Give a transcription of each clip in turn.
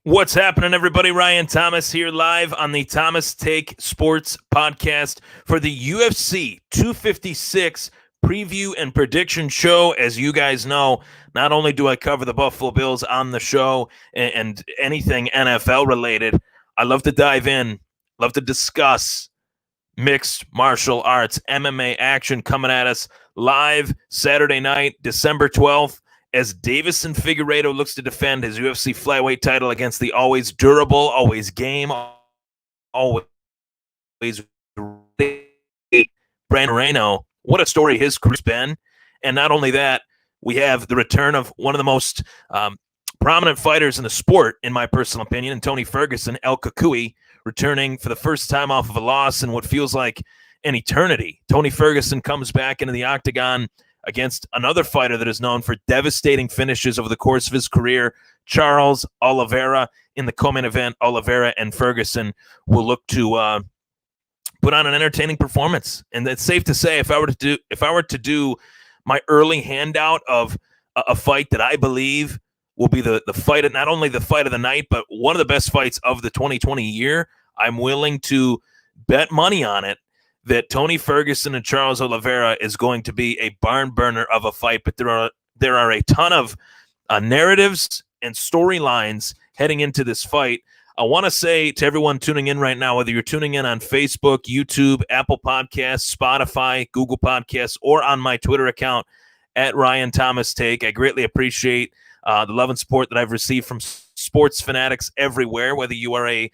What's happening, everybody? Ryan Thomas here live on the Thomas Take Sports Podcast for the UFC 256 preview and prediction show. As you guys know, not only do I cover the Buffalo Bills on the show and anything NFL related, I love to dive in, love to discuss mixed martial arts, MMA action coming at us live Saturday night, December 12th. As Deiveson Figueiredo looks to defend his UFC Flyweight title against the always durable, always game, always Brandon Moreno. What a story his career's been. And not only that, we have the return of one of the most prominent fighters in the sport, in my personal opinion, and Tony Ferguson, El Cucuy, returning for the first time off of a loss in what feels like an eternity. Tony Ferguson comes back into the octagon against another fighter that is known for devastating finishes over the course of his career, Charles Oliviera. In the co-main event, Oliveira and Ferguson will look to put on an entertaining performance. And it's safe to say, if I were to do my early handout of a fight that I believe will be the fight, not only the fight of the night, but one of the best fights of the 2020 year, I'm willing to bet money on it that Tony Ferguson and Charles Oliveira is going to be a barn burner of a fight. But there are a ton of narratives and storylines heading into this fight. I want to say to everyone tuning in right now, whether you're tuning in on Facebook, YouTube, Apple Podcasts, Spotify, Google Podcasts, or on my Twitter account at Ryan Thomas Take, I greatly appreciate the love and support that I've received from sports fanatics everywhere, whether you are a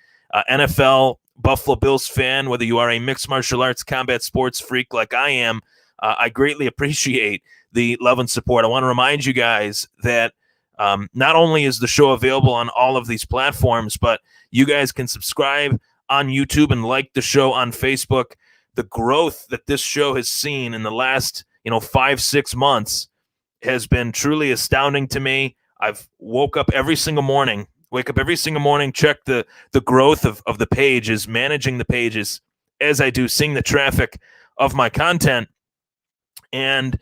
NFL Buffalo Bills fan, whether you are a mixed martial arts combat sports freak like I am. I greatly appreciate the love and support. I want to remind you guys that not only is the show available on all of these platforms, but you guys can subscribe on YouTube and like the show on Facebook. The growth that this show has seen in the last 5-6 months has been truly astounding to me. I've wake up every single morning, check the growth of the pages, managing the pages as I do, seeing the traffic of my content. And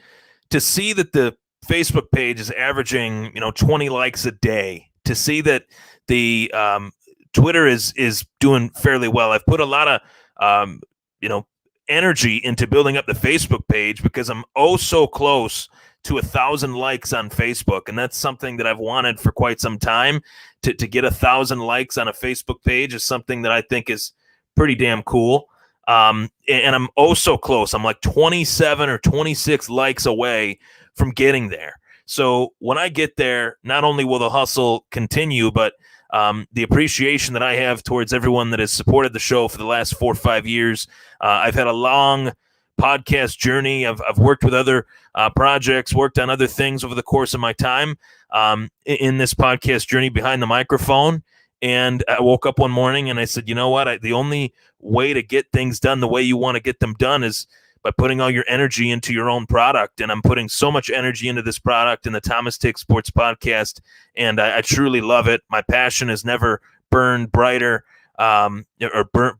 to see that the Facebook page is averaging, 20 likes a day, to see that the Twitter is doing fairly well. I've put a lot of, energy into building up the Facebook page because I'm so close to 1,000 likes on Facebook. And that's something that I've wanted for quite some time. To get 1,000 likes on a Facebook page is something that I think is pretty damn cool. And I'm so close. I'm like 27 or 26 likes away from getting there. So when I get there, not only will the hustle continue, but the appreciation that I have towards everyone that has supported the show for the last 4 or 5 years. I've had a long podcast journey. I've worked with other projects, worked on other things over the course of my time in this podcast journey behind the microphone. And I woke up one morning and I said, you know what? The only way to get things done the way you want to get them done is by putting all your energy into your own product. And I'm putting so much energy into this product in the Thomas Take Sports Podcast. And I truly love it. My passion has never burned brighter or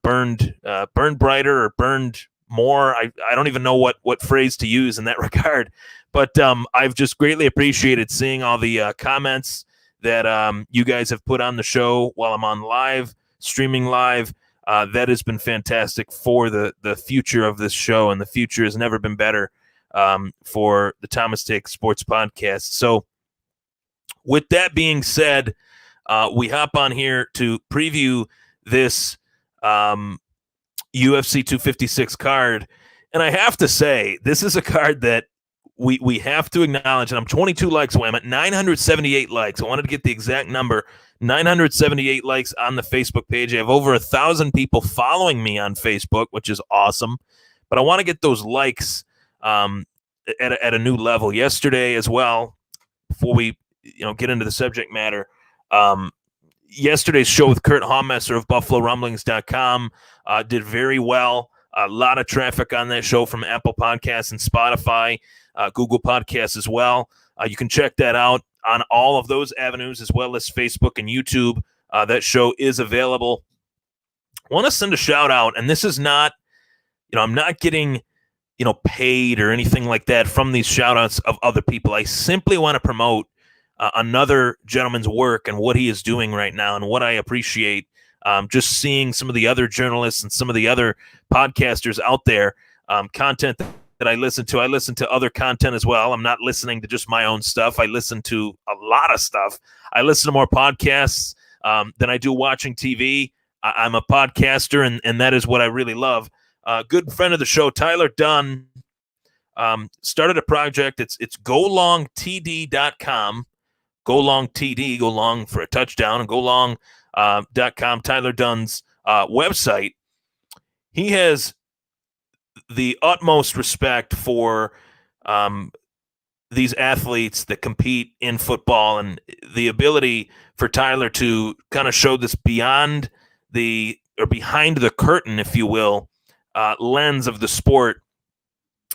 burned brighter or burned more. I don't even know what phrase to use in that regard. But I've just greatly appreciated seeing all the comments that you guys have put on the show while I'm on live, streaming live. That has been fantastic for the future of this show, and the future has never been better for the Thomas Take Sports Podcast. So with that being said, we hop on here to preview this UFC 256 card. And I have to say, this is a card that we have to acknowledge, and I'm 22 likes away. I'm at 978 likes. I wanted to get the exact number. 978 likes on the Facebook page. I have over 1,000 people following me on Facebook, which is awesome. But I want to get those likes at a new level. Yesterday as well, before we get into the subject matter, yesterday's show with Kurt Haumesser of BuffaloRumblings.com did very well. A lot of traffic on that show from Apple Podcasts and Spotify, Google Podcasts as well. You can check that out on all of those avenues, as well as Facebook and YouTube. That show is available. I want to send a shout out, and this is not, I'm not getting, paid or anything like that from these shout outs of other people. I simply want to promote another gentleman's work and what he is doing right now, and what I appreciate just seeing some of the other journalists and some of the other podcasters out there, content that I listen to. I listen to other content as well. I'm not listening to just my own stuff. I listen to a lot of stuff. I listen to more podcasts than I do watching TV. I'm a podcaster, and that is what I really love. Good friend of the show, Tyler Dunn, started a project. It's golongtd.com. Go long TD, go long for a touchdown, and golong.com, Tyler Dunn's website. He has the utmost respect for these athletes that compete in football, and the ability for Tyler to kind of show this behind the curtain, if you will, lens of the sport.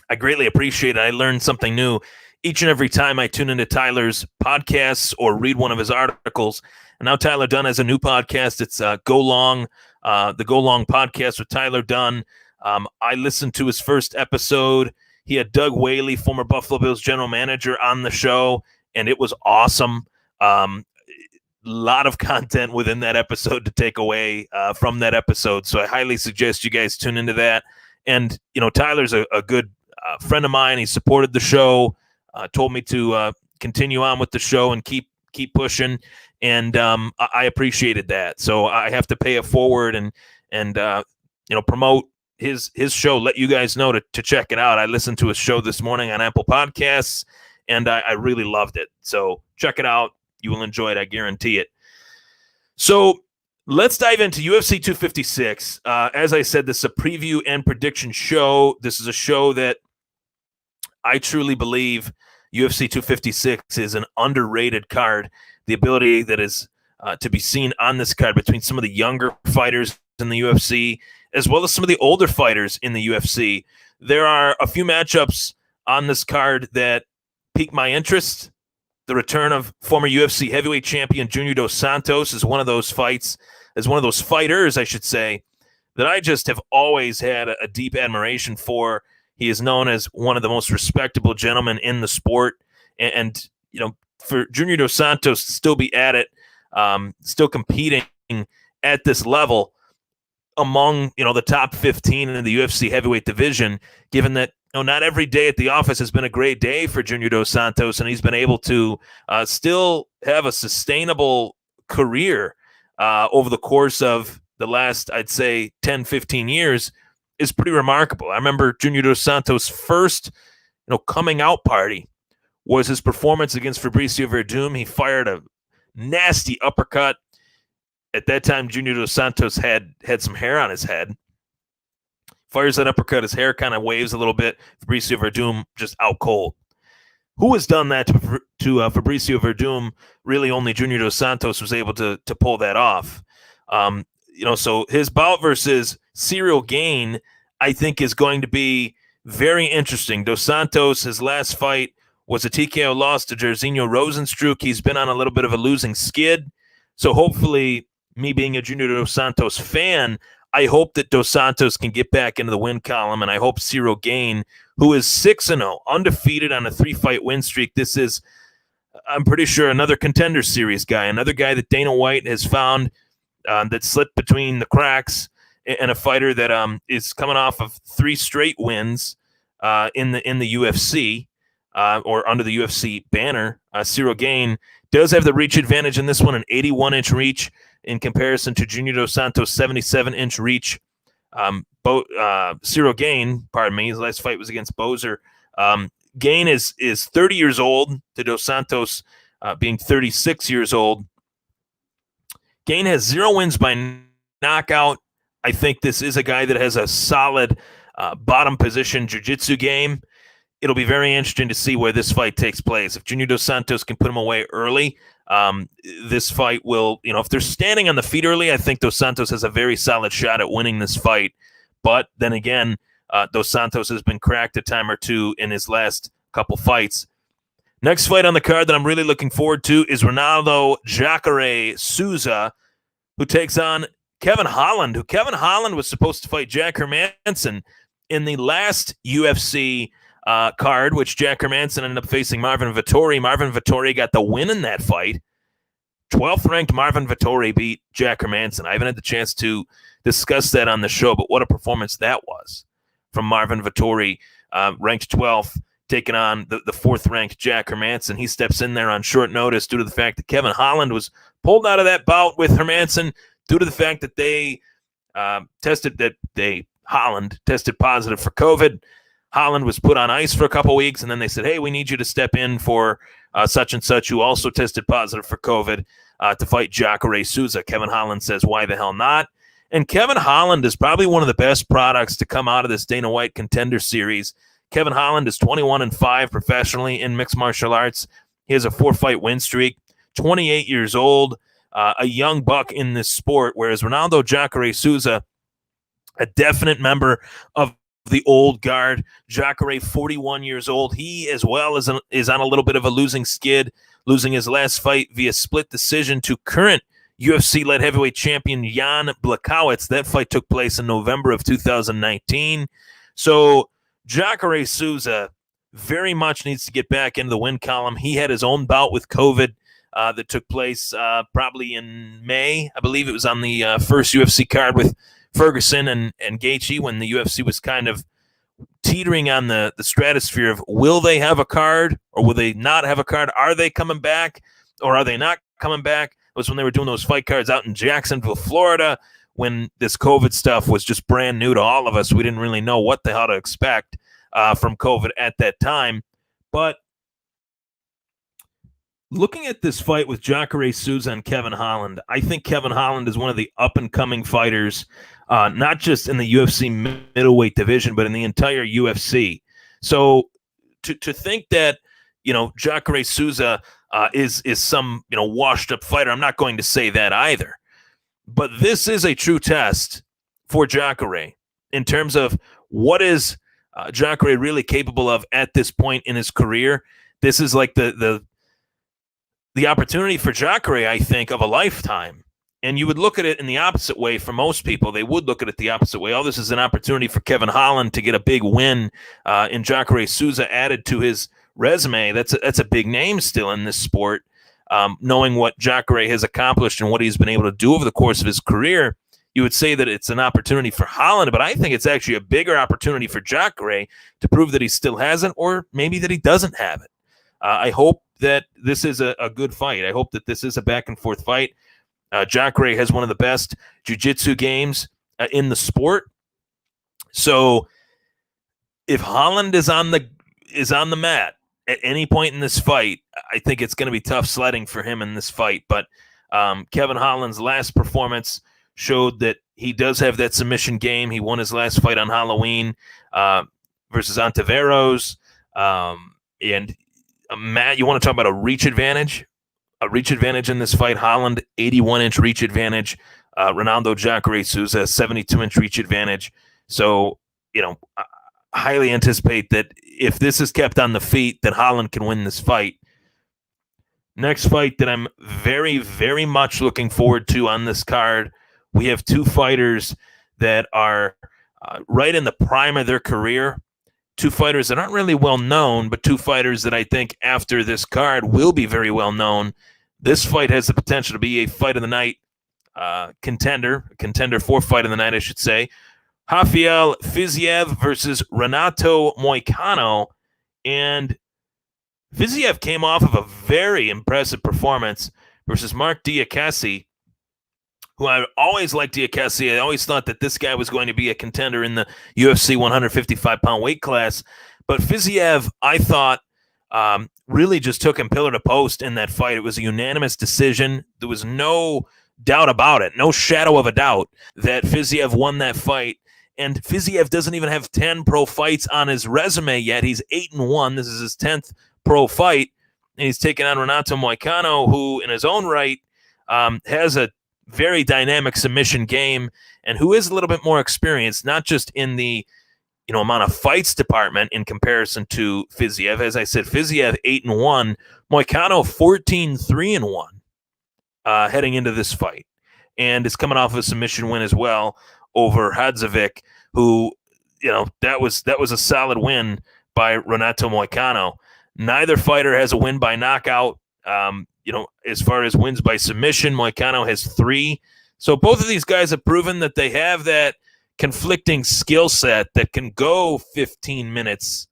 I greatly appreciate it. I learned something new each and every time I tune into Tyler's podcasts or read one of his articles. And now Tyler Dunn has a new podcast. It's Go Long, the Go Long podcast with Tyler Dunn. I listened to his first episode. He had Doug Whaley, former Buffalo Bills general manager, on the show, and it was awesome. Lot of content within that episode to take away from that episode. So I highly suggest you guys tune into that. And, Tyler's a good friend of mine. He supported the show, told me to continue on with the show and keep pushing. And I appreciated that. So I have to pay it forward and promote his show, let you guys know to check it out. I listened to his show this morning on Apple Podcasts, and I really loved it. So check it out. You will enjoy it. I guarantee it. So let's dive into UFC 256. As I said, this is a preview and prediction show. This is a show that I truly believe UFC 256 is an underrated card. The ability that is to be seen on this card between some of the younger fighters in the UFC, as well as some of the older fighters in the UFC. There are a few matchups on this card that pique my interest. The return of former UFC heavyweight champion Junior Dos Santos is one of those fighters, I should say, that I just have always had a deep admiration for. He is known as one of the most respectable gentlemen in the sport. And for Junior Dos Santos to still be at it, still competing at this level among, the top 15 in the UFC heavyweight division, given that, not every day at the office has been a great day for Junior Dos Santos, and he's been able to still have a sustainable career over the course of the last, I'd say, 10, 15 years is pretty remarkable. I remember Junior Dos Santos' first, coming out party was his performance against Fabricio Verdum. He fired a nasty uppercut. At that time, Junior Dos Santos had some hair on his head. Fires that uppercut, his hair kind of waves a little bit. Fabricio Verdum just out cold. Who has done that to Fabricio Verdum? Really only Junior Dos Santos was able to pull that off. So his bout versus Cyril Gane, I think, is going to be very interesting. Dos Santos, his last fight was a TKO loss to Jairzinho Rozenstruik. He's been on a little bit of a losing skid. So hopefully, me being a Junior Dos Santos fan, I hope that Dos Santos can get back into the win column, and I hope Cyril Gane, who is 6-0, undefeated on a 3-fight win streak. This is, I'm pretty sure, another Contender Series guy, another guy that Dana White has found that slipped between the cracks, and a fighter that is coming off of 3 straight wins in the UFC or under the UFC banner. Cyril Gane does have the reach advantage in this one, an 81-inch reach in comparison to Junior Dos Santos' 77-inch reach. Cyril Gane, his last fight was against Bozer. Gane is 30 years old to Dos Santos being 36 years old. Gane has 0 wins by knockout. I think this is a guy that has a solid bottom position jiu-jitsu game. It'll be very interesting to see where this fight takes place. If Junior Dos Santos can put him away early, this fight will, if they're standing on the feet early, I think Dos Santos has a very solid shot at winning this fight. But then again, Dos Santos has been cracked a time or two in his last couple fights. Next fight on the card that I'm really looking forward to is Ronaldo Jacare Souza, who takes on Kevin Holland, Kevin Holland was supposed to fight Jack Hermanson in the last UFC card, which Jack Hermansson ended up facing Marvin Vettori. Marvin Vettori got the win in that fight. 12th ranked Marvin Vettori beat Jack Hermansson. I haven't had the chance to discuss that on the show, but what a performance that was from Marvin Vettori, ranked 12th, taking on the 4th ranked Jack Hermansson. He steps in there on short notice due to the fact that Kevin Holland was pulled out of that bout with Hermansson due to the fact that Holland tested positive for COVID. Holland was put on ice for a couple weeks, and then they said, hey, we need you to step in for such and such, who also tested positive for COVID, to fight Jacare Souza. Kevin Holland says, why the hell not? And Kevin Holland is probably one of the best products to come out of this Dana White Contender Series. Kevin Holland is 21-5 professionally in mixed martial arts. He has a 4-fight win streak, 28 years old, a young buck in this sport, whereas Ronaldo Jacare Souza, a definite member of the old guard. Jacare, 41 years old. He, as well, is on a little bit of a losing skid, losing his last fight via split decision to current UFC-led heavyweight champion Jan Blachowicz. That fight took place in November of 2019. So Jacare Souza very much needs to get back into the win column. He had his own bout with COVID that took place probably in May. I believe it was on the first UFC card with Ferguson and Gaethje, when the UFC was kind of teetering on the stratosphere of, will they have a card or will they not have a card? Are they coming back or are they not coming back? It was when they were doing those fight cards out in Jacksonville, Florida, when this COVID stuff was just brand new to all of us. We didn't really know what the hell to expect from COVID at that time. But looking at this fight with Jacare Souza and Kevin Holland, I think Kevin Holland is one of the up-and-coming fighters, not just in the UFC middleweight division, but in the entire UFC. So to think that, Jacare Souza is some, washed-up fighter, I'm not going to say that either. But this is a true test for Jacare in terms of what is Jacare really capable of at this point in his career. This is like the opportunity for Jacare, I think, of a lifetime. And you would look at it in the opposite way for most people. They would look at it the opposite way. Oh, this is an opportunity for Kevin Holland to get a big win, in Jacare Souza added to his resume. That's a big name still in this sport. Knowing what Jacare has accomplished and what he's been able to do over the course of his career, you would say that it's an opportunity for Holland, but I think it's actually a bigger opportunity for Jacare to prove that he still has it, or maybe that he doesn't have it. I hope that this is a good fight. I hope that this is a back-and-forth fight. Jacare has one of the best jiu-jitsu games in the sport. So if Holland is on the mat at any point in this fight, I think it's going to be tough sledding for him in this fight. But Kevin Holland's last performance showed that he does have that submission game. He won his last fight on Halloween versus Ontiveros. And Matt, you want to talk about a reach advantage? A reach advantage in this fight. Holland, 81-inch reach advantage. Ronaldo Jacare Souza, 72-inch reach advantage. So, I highly anticipate that if this is kept on the feet, that Holland can win this fight. Next fight that I'm very, very much looking forward to on this card, we have two fighters that are right in the prime of their career. Two fighters that aren't really well known, but two fighters that I think after this card will be very well known. This fight has the potential to be a fight of the night contender for fight of the night, I should say. Rafael Fiziev versus Renato Moicano. And Fiziev came off of a very impressive performance versus Mark Diakasi, who I always liked Diakasi. I always thought that this guy was going to be a contender in the UFC 155-pound weight class. But Fiziev, I thought, really just took him pillar to post in that fight. It was a unanimous decision. There was no doubt about it, no shadow of a doubt that Fiziev won that fight. And Fiziev doesn't even have 10 pro fights on his resume yet. He's 8-1. This is his 10th pro fight. And he's taking on Renato Moicano, who in his own right has a very dynamic submission game and who is a little bit more experienced, not just in the amount of fights department in comparison to Fiziev. As I said, Fiziev 8-1, Moicano 14-3-1 heading into this fight, and is coming off a submission win as well over Hadzovic, who that was a solid win by Renato Moicano. Neither fighter has a win by knockout. As far as wins by submission, Moicano has 3. So both of these guys have proven that they have that conflicting skill set that can go 15 minutes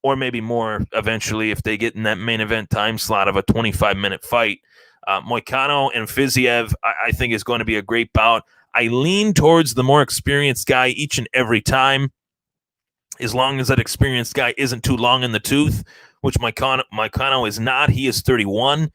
or maybe more eventually if they get in that main event time slot of a 25-minute fight. Moicano and Fiziev, I think, is going to be a great bout. I lean towards the more experienced guy each and every time, as long as that experienced guy isn't too long in the tooth, which Moicano is not. He is 31.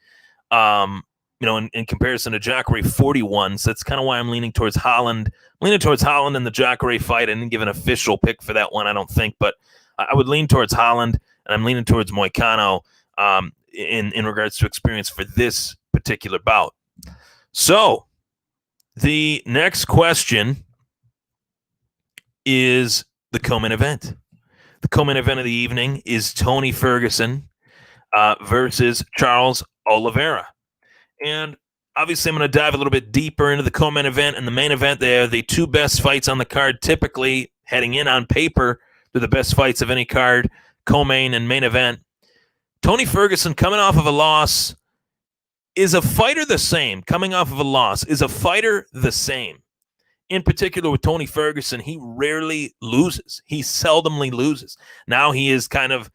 In comparison to Jacare, 41. So that's kind of why I'm leaning towards Holland. I'm leaning towards Holland in the Jacare fight. I didn't give an official pick for that one, I don't think, but I would lean towards Holland, and I'm leaning towards Moicano in regards to experience for this particular bout. So the next question is the co-main event. The co-main event of the evening is Tony Ferguson versus Charles Oliveira. And obviously I'm going to dive a little bit deeper into the co-main event and the main event. They are the 2 best fights on the card. Typically, heading in on paper, they're the best fights of any card, co-main and main event. Tony Ferguson, coming off of a loss, is a fighter the same? Coming off of a loss, is a fighter the same? In particular with Tony Ferguson, he rarely loses. He seldomly loses. Now he is kind of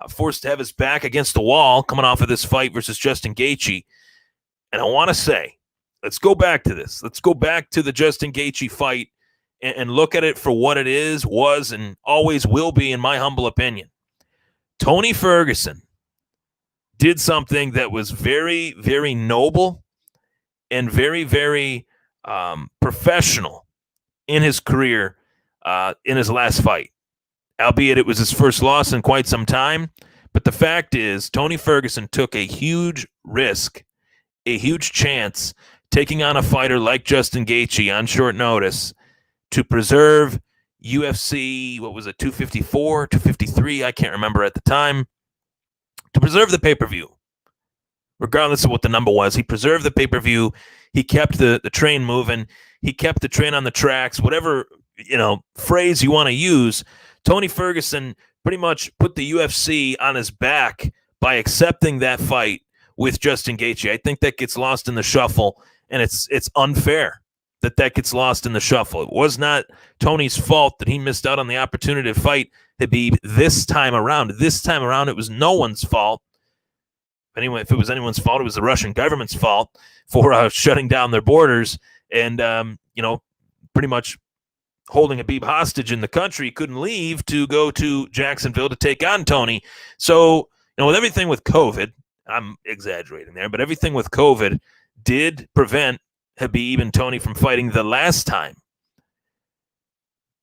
forced to have his back against the wall coming off of this fight versus Justin Gaethje. And I want to say, let's go back to this. Let's go back to the Justin Gaethje fight and look at it for what it is, was, and always will be, in my humble opinion. Tony Ferguson did something that was very, very noble and very, very professional in his career in his last fight, albeit it was his first loss in quite some time. But the fact is, Tony Ferguson took a huge risk, a huge chance, taking on a fighter like Justin Gaethje on short notice to preserve UFC, 254, 253, I can't remember at the time, to preserve the pay-per-view. Regardless of what the number was, he preserved the pay-per-view. He kept the train moving. He kept the train on the tracks. Whatever, phrase you want to use, Tony Ferguson pretty much put the UFC on his back by accepting that fight with Justin Gaethje. I think that gets lost in the shuffle, and it's unfair that gets lost in the shuffle. It was not Tony's fault that he missed out on the opportunity to fight Khabib this time around. This time around, it was no one's fault. Anyway, if it was anyone's fault, it was the Russian government's fault for shutting down their borders and, pretty much holding Khabib hostage in the country. He couldn't leave to go to Jacksonville to take on Tony. So, with everything with COVID, I'm exaggerating there, but everything with COVID did prevent Khabib and Tony from fighting the last time.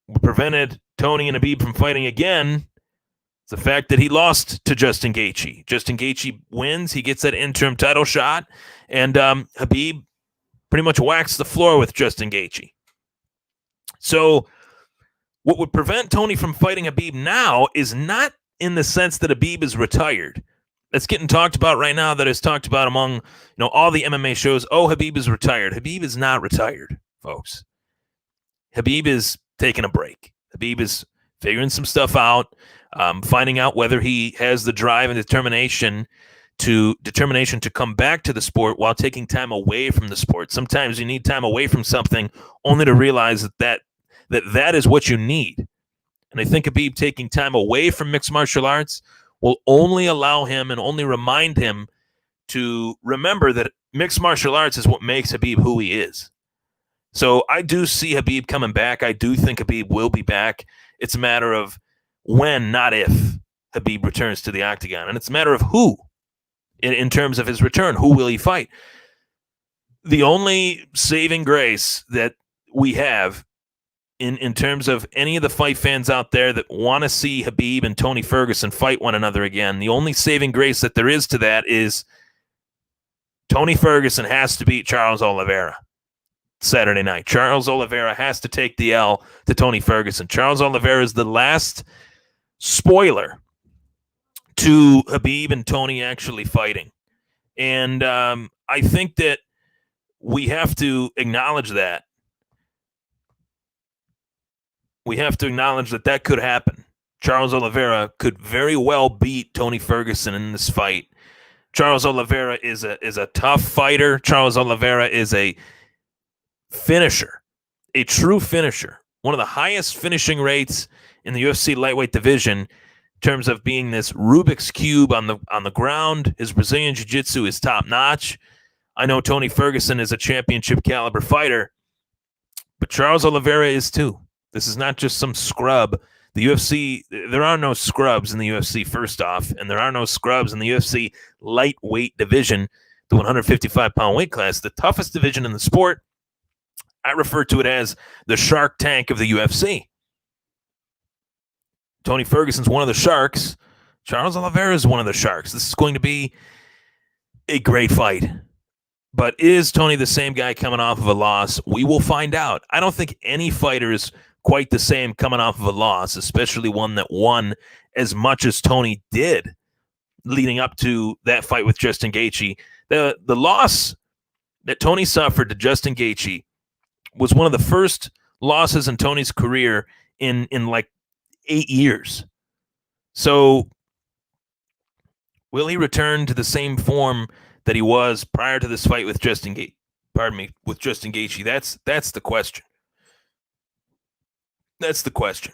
What prevented Tony and Khabib from fighting again, it's the fact that he lost to Justin Gaethje. Justin Gaethje wins. He gets that interim title shot. And Khabib pretty much whacks the floor with Justin Gaethje. So what would prevent Tony from fighting Khabib now is not in the sense that Khabib is retired. That's getting talked about right now, that is talked about among all the MMA shows. Oh, Khabib is retired. Khabib is not retired, folks. Khabib is taking a break. Khabib is figuring some stuff out. Finding out whether he has the drive and determination to come back to the sport while taking time away from the sport. Sometimes you need time away from something only to realize that is what you need. And I think Khabib taking time away from mixed martial arts will only allow him and only remind him to remember that mixed martial arts is what makes Khabib who he is. So I do see Khabib coming back. I do think Khabib will be back. It's a matter of when, not if, Khabib returns to the octagon. And it's a matter of who, in terms of his return. Who will he fight? The only saving grace that we have in terms of any of the fight fans out there that want to see Khabib and Tony Ferguson fight one another again, the only saving grace that there is to that is Tony Ferguson has to beat Charles Oliveira Saturday night. Charles Oliveira has to take the L to Tony Ferguson. Charles Oliveira is the last spoiler to Khabib and Tony actually fighting. And I think that we have to acknowledge that. We have to acknowledge that could happen. Charles Oliveira could very well beat Tony Ferguson in this fight. Charles Oliveira is a tough fighter. Charles Oliveira is a finisher, a true finisher. One of the highest finishing rates in the UFC lightweight division in terms of being this Rubik's Cube on the ground. His Brazilian Jiu-Jitsu is top-notch. I know Tony Ferguson is a championship caliber fighter, but Charles Oliveira is too. This is not just some scrub. The UFC, there are no scrubs in the UFC, first off, and there are no scrubs in the UFC lightweight division, the 155-pound weight class, the toughest division in the sport. I refer to it as the Shark Tank of the UFC. Tony Ferguson's one of the sharks. Charles Oliveira is one of the sharks. This is going to be a great fight. But is Tony the same guy coming off of a loss? We will find out. I don't think any fighter is quite the same coming off of a loss, especially one that won as much as Tony did leading up to that fight with Justin Gaethje. The loss that Tony suffered to Justin Gaethje was one of the first losses in Tony's career in like 8 years. So will he return to the same form that he was prior to this fight with Justin Gaethje? With Justin Gaethje. That's the question. That's the question.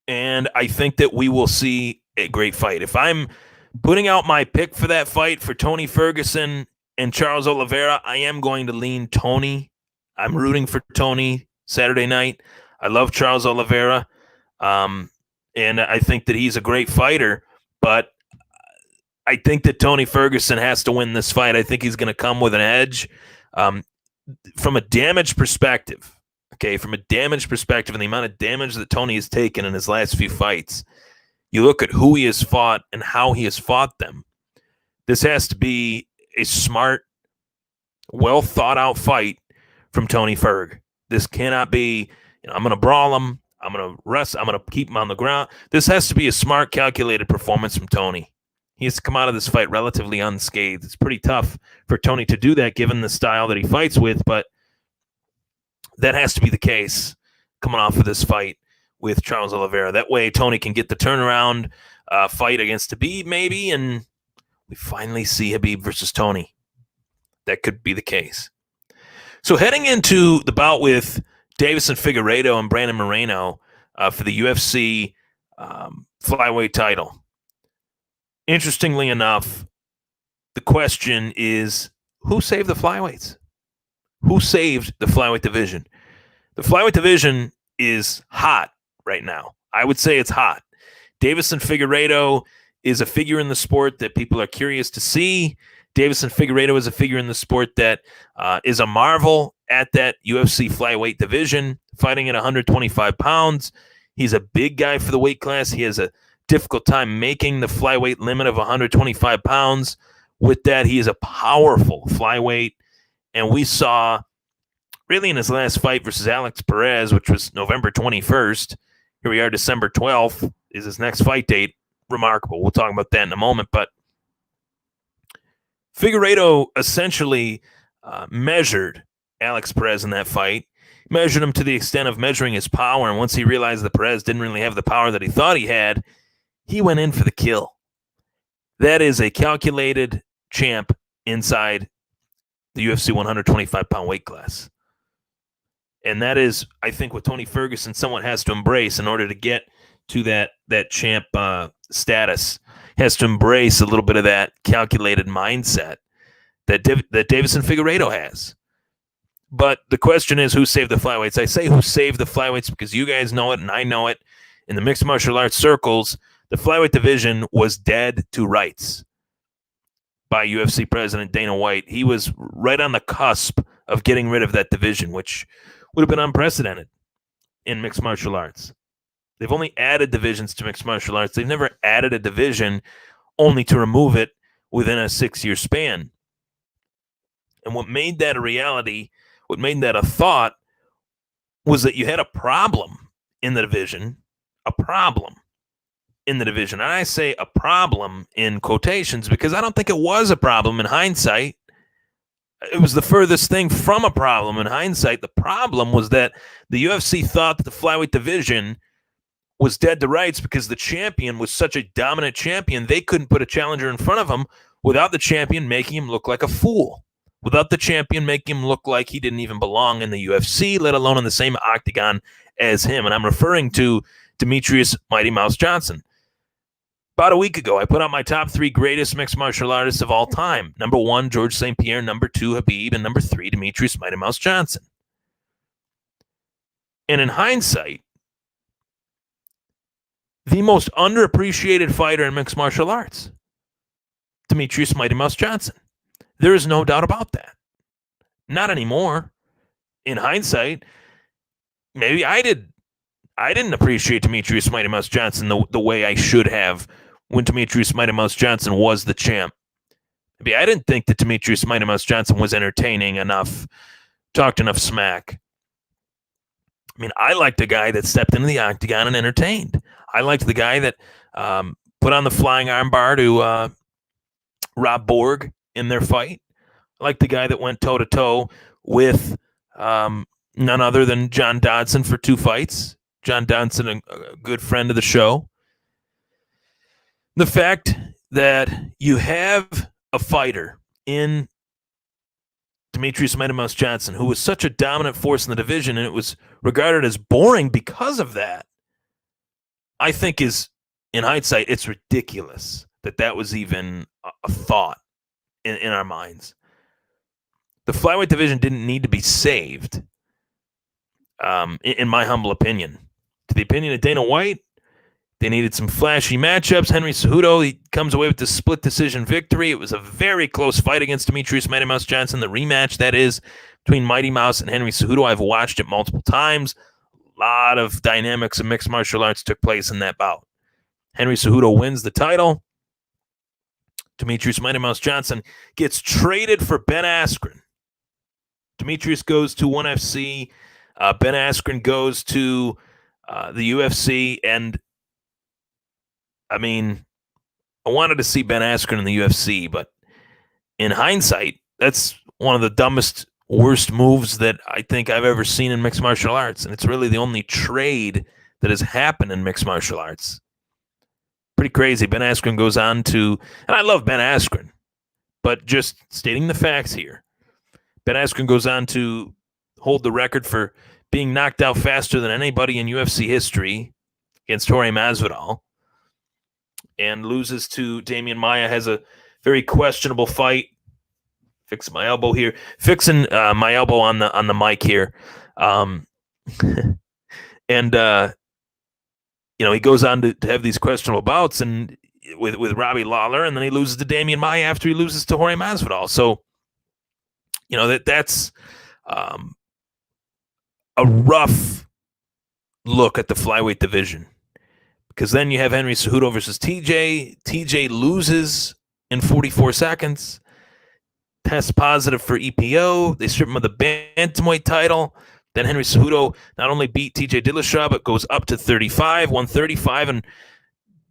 And I think that we will see a great fight. If I'm putting out my pick for that fight for Tony Ferguson and Charles Oliveira, I am going to lean Tony. I'm rooting for Tony Saturday night. I love Charles Oliveira. And I think that he's a great fighter, but I think that Tony Ferguson has to win this fight. I think he's going to come with an edge. From a damage perspective, from a damage perspective and the amount of damage that Tony has taken in his last few fights, you look at who he has fought and how he has fought them. This has to be a smart, well thought out fight from Tony Ferg. This cannot be, I'm going to brawl him. I'm going to rest. I'm going to keep him on the ground. This has to be a smart, calculated performance from Tony. He has to come out of this fight relatively unscathed. It's pretty tough for Tony to do that given the style that he fights with, but that has to be the case coming off of this fight with Charles Oliveira. That way Tony can get the turnaround fight against Khabib maybe, and we finally see Khabib versus Tony. That could be the case. So heading into the bout with Deiveson Figueiredo and Brandon Moreno for the UFC flyweight title. Interestingly enough, the question is, who saved the flyweights? Who saved the flyweight division? The flyweight division is hot right now. I would say it's hot. Deiveson Figueiredo is a figure in the sport that people are curious to see. Deiveson Figueiredo is a figure in the sport that is a marvel at that UFC flyweight division, fighting at 125 pounds. He's a big guy for the weight class. He has a difficult time making the flyweight limit of 125 pounds. With that, he is a powerful flyweight. And we saw, really in his last fight versus Alex Perez, which was November 21st, here we are, December 12th, is his next fight date. Remarkable. We'll talk about that in a moment. But Figueiredo essentially measured Alex Perez in that fight, measured him to the extent of measuring his power. And once he realized that Perez didn't really have the power that he thought he had, he went in for the kill. That is a calculated champ inside the UFC 125-pound weight class. And that is, I think, what Tony Ferguson somewhat has to embrace in order to get to that champ status. He has to embrace a little bit of that calculated mindset that Deiveson Figueiredo has. But the question is, who saved the flyweights? I say who saved the flyweights because you guys know it and I know it. In the mixed martial arts circles, the flyweight division was dead to rights by UFC President Dana White. He was right on the cusp of getting rid of that division, which would have been unprecedented in mixed martial arts. They've only added divisions to mixed martial arts. They've never added a division only to remove it within a 6-year span. And what made that a reality, what made that a thought, was that you had a problem in the division, And I say a problem in quotations because I don't think it was a problem in hindsight. it was the furthest thing from a problem. In hindsight, the problem was that the UFC thought that the flyweight division was dead to rights because the champion was such a dominant champion, they couldn't put a challenger in front of him without the champion making him look like a fool, without the champion making him look like he didn't even belong in the UFC, let alone in the same octagon as him. And I'm referring to Demetrius Mighty Mouse Johnson. About a week ago, I put out my top 3 greatest mixed martial artists of all time. Number 1, George St. Pierre. Number 2, Habib. And number 3, Demetrius Mighty Mouse Johnson. And in hindsight, the most underappreciated fighter in mixed martial arts, Demetrius Mighty Mouse Johnson. There is no doubt about that. Not anymore. In hindsight, maybe I didn't appreciate Demetrius Mighty Mouse Johnson the way I should have when Demetrius Mighty Mouse Johnson was the champ. Maybe I didn't think that Demetrius Mighty Mouse Johnson was entertaining enough, talked enough smack. I mean, I liked the guy that stepped into the octagon and entertained. I liked the guy that put on the flying armbar to Rob Borg in their fight. I liked the guy that went toe-to-toe with none other than John Dodson for 2 fights. John Dodson, a good friend of the show. The fact that you have a fighter in Demetrius Mighty Mouse Johnson who was such a dominant force in the division, and it was regarded as boring because of that, I think is, in hindsight, it's ridiculous that was even a thought in our minds. The flyweight division didn't need to be saved, in my humble opinion. To the opinion of Dana White, they needed some flashy matchups. Henry Cejudo, he comes away with the split decision victory. It was a very close fight against Demetrius Mighty Mouse Johnson. The rematch, that is, between Mighty Mouse and Henry Cejudo. I've watched it multiple times. A lot of dynamics of mixed martial arts took place in that bout. Henry Cejudo wins the title. Demetrius Mighty Mouse Johnson gets traded for Ben Askren. Demetrius goes to ONE FC. Ben Askren goes to the UFC, and I mean, I wanted to see Ben Askren in the UFC, but in hindsight, that's one of the dumbest, worst moves that I think I've ever seen in mixed martial arts, and it's really the only trade that has happened in mixed martial arts. Pretty crazy. Ben Askren goes on to, and I love Ben Askren, but just stating the facts here, Ben Askren goes on to hold the record for being knocked out faster than anybody in UFC history against Jorge Masvidal, and loses to Damian Maia, has a very questionable fight. Fixing my elbow here. Fixing my elbow on the mic here. And, he goes on to have these questionable bouts and with Robbie Lawler, and then he loses to Damian Maia after he loses to Jorge Masvidal. So, that's a rough look at the flyweight division. Because then you have Henry Cejudo versus TJ. TJ loses in 44 seconds. Tests positive for EPO. They strip him of the bantamweight title. Then Henry Cejudo not only beat TJ Dillashaw, but goes up to 135, and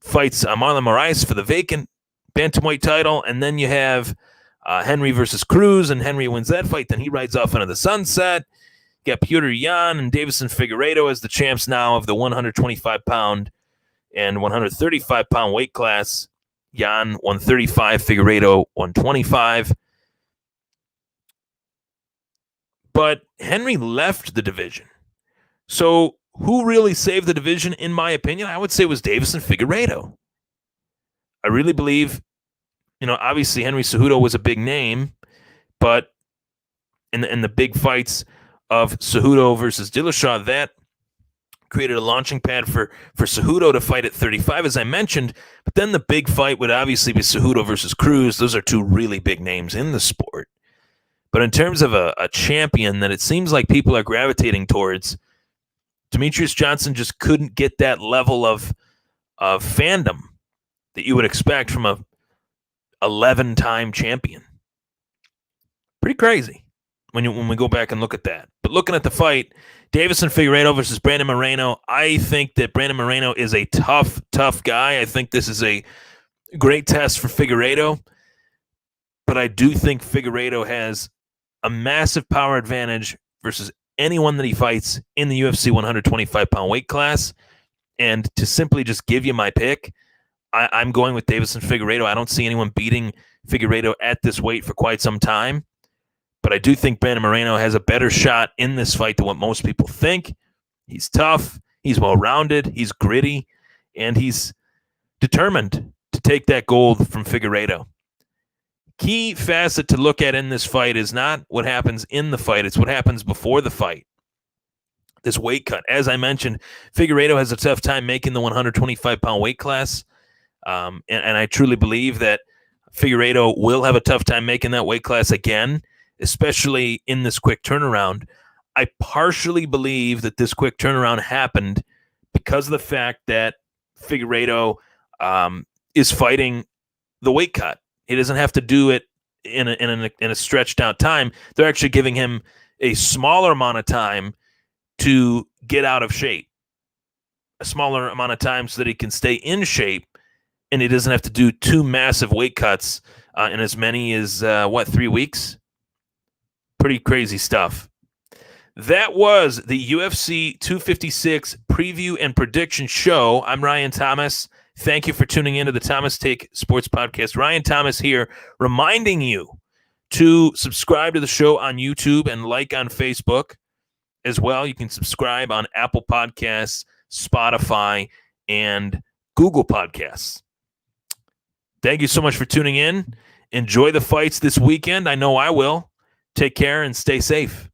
fights Marlon Moraes for the vacant bantamweight title. And then you have Henry versus Cruz, and Henry wins that fight. Then he rides off into the sunset. You got Petr Yan and Deiveson Figueiredo as the champs now of the 125-pound and 135-pound weight class. Yan 135, Figueiredo 125. But Henry left the division. So who really saved the division, in my opinion? I would say it was Deiveson Figueiredo. I really believe, obviously Henry Cejudo was a big name, but in the big fights of Cejudo versus Dillashaw, that created a launching pad for Cejudo to fight at 35, as I mentioned. But then the big fight would obviously be Cejudo versus Cruz. Those are two really big names in the sport. But in terms of a champion that it seems like people are gravitating towards, Demetrius Johnson just couldn't get that level of fandom that you would expect from a 11-time champion. Pretty crazy when we go back and look at that. But looking at the fight, Deiveson Figueiredo versus Brandon Moreno, I think that Brandon Moreno is a tough guy. I think this is a great test for Figueiredo. But I do think Figueiredo has a massive power advantage versus anyone that he fights in the UFC 125-pound weight class. And to simply just give you my pick, I'm going with Deiveson Figueiredo. I don't see anyone beating Figueiredo at this weight for quite some time. But I do think Brandon Moreno has a better shot in this fight than what most people think. He's tough, he's well-rounded, he's gritty, and he's determined to take that gold from Figueiredo. Key facet to look at in this fight is not what happens in the fight, it's what happens before the fight. This weight cut. As I mentioned, Figueiredo has a tough time making the 125-pound weight class, and I truly believe that Figueiredo will have a tough time making that weight class again, especially in this quick turnaround. I partially believe that this quick turnaround happened because of the fact that Figueiredo is fighting the weight cut. He doesn't have to do it in a stretched out time. They're actually giving him a smaller amount of time to get out of shape, a smaller amount of time so that he can stay in shape, and he doesn't have to do two massive weight cuts in as many as 3 weeks. Pretty crazy stuff. That was the UFC 256 preview and prediction show. I'm Ryan Thomas. Thank you for tuning in to the Thomas Take Sports Podcast. Ryan Thomas here, reminding you to subscribe to the show on YouTube and like on Facebook as well. You can subscribe on Apple Podcasts, Spotify, and Google Podcasts. Thank you so much for tuning in. Enjoy the fights this weekend. I know I will. Take care and stay safe.